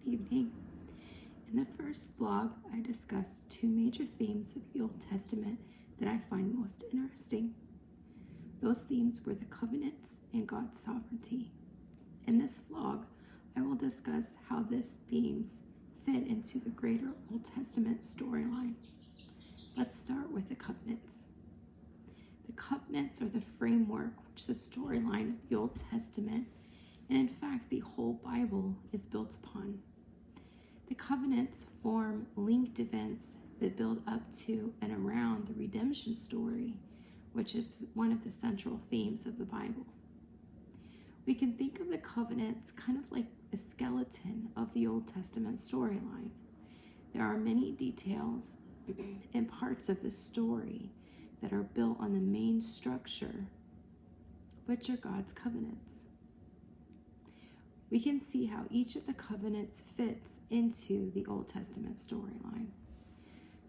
evening. In the first vlog, I discussed two major themes of the Old Testament that I find most interesting. Those themes were the covenants and God's sovereignty. In this vlog, I will discuss how these themes fit into the greater Old Testament storyline. Let's start with the covenants. The covenants are the framework which the storyline of the Old Testament, and in fact the whole Bible, is built upon. The covenants form linked events that build up to and around the redemption story, which is one of the central themes of the Bible. We can think of the covenants kind of like a skeleton of the Old Testament storyline. There are many details and parts of the story that are built on the main structure, which are God's covenants. We can see how each of the covenants fits into the Old Testament storyline.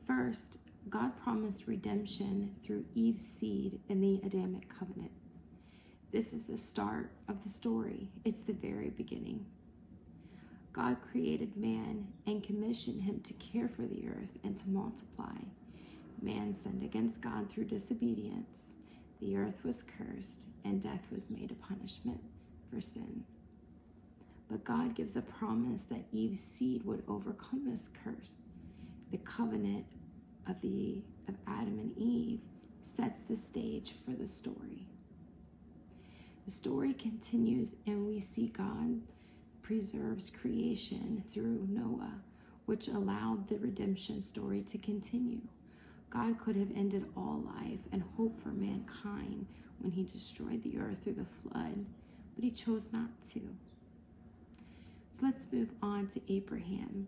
First, God promised redemption through Eve's seed in the Adamic covenant. This is the start of the story. It's the very beginning. God created man and commissioned him to care for the earth and to multiply. Man sinned against God through disobedience. The earth was cursed, and death was made a punishment for sin. But God gives a promise that Eve's seed would overcome this curse. The covenant of Adam and Eve sets the stage for the story. The story continues, and we see God preserves creation through Noah, which allowed the redemption story to continue. God could have ended all life and hope for mankind when he destroyed the earth through the flood, but he chose not to. So let's move on to Abraham.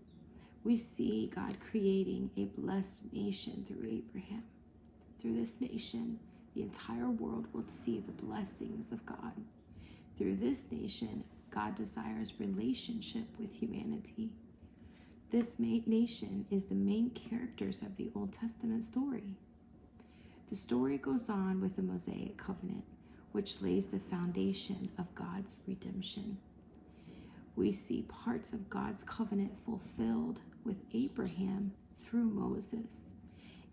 We see God creating a blessed nation through Abraham. Through this nation, the entire world will see the blessings of God. Through this nation, God desires relationship with humanity. This nation is the main characters of the Old Testament story. The story goes on with the Mosaic covenant, which lays the foundation of God's redemption. We see parts of God's covenant fulfilled with Abraham through Moses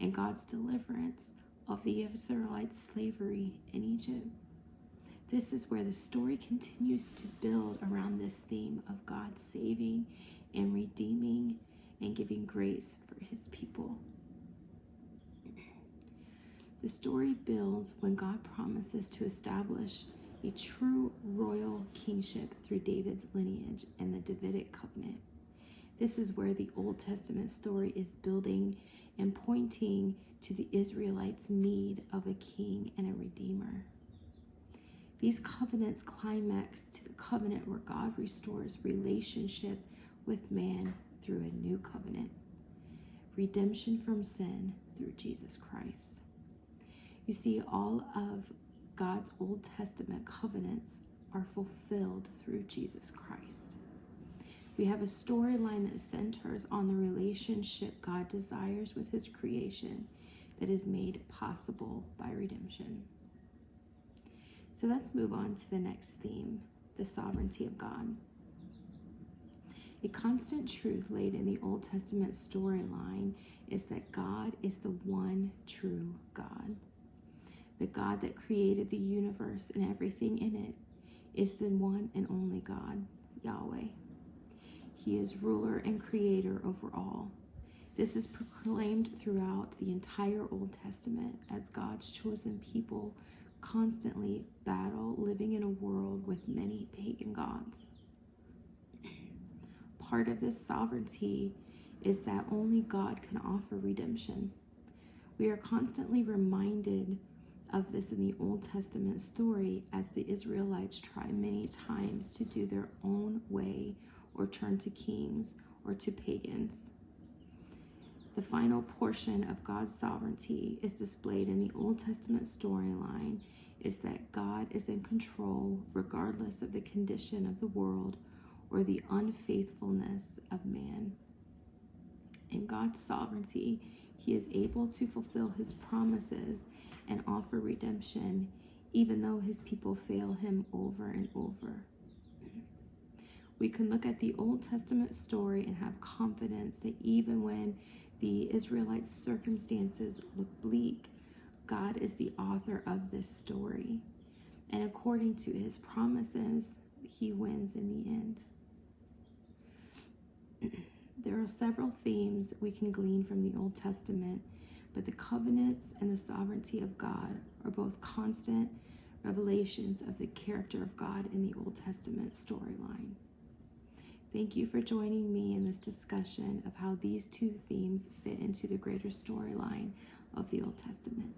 and God's deliverance of the Israelites' slavery in Egypt. This is where the story continues to build around this theme of God saving and redeeming and giving grace for his people. The story builds when God promises to establish a true royal kingship through David's lineage and the Davidic covenant. This is where the Old Testament story is building and pointing to the Israelites' need of a king and a redeemer. These covenants climax to the covenant where God restores relationship with man through a new covenant, redemption from sin through Jesus Christ. You see, all of God's Old Testament covenants are fulfilled through Jesus Christ. We have a storyline that centers on the relationship God desires with his creation that is made possible by redemption. So let's move on to the next theme, the sovereignty of God. A constant truth laid in the Old Testament storyline is that God is the one true God. The God that created the universe and everything in it is the one and only God, Yahweh. He is ruler and creator over all. This is proclaimed throughout the entire Old Testament as God's chosen people constantly battle living in a world with many pagan gods. Part of this sovereignty is that only God can offer redemption. We are constantly reminded of this in the Old Testament story as the Israelites try many times to do their own way or turn to kings or to pagans. The final portion of God's sovereignty is displayed in the Old Testament storyline is that God is in control regardless of the condition of the world or the unfaithfulness of man. In God's sovereignty, he is able to fulfill his promises and offer redemption even though his people fail him over and over. We can look at the Old Testament story and have confidence that even when the Israelites' circumstances look bleak, God is the author of this story. And according to his promises, he wins in the end. There are several themes we can glean from the Old Testament, but the covenants and the sovereignty of God are both constant revelations of the character of God in the Old Testament storyline. Thank you for joining me in this discussion of how these two themes fit into the greater storyline of the Old Testament.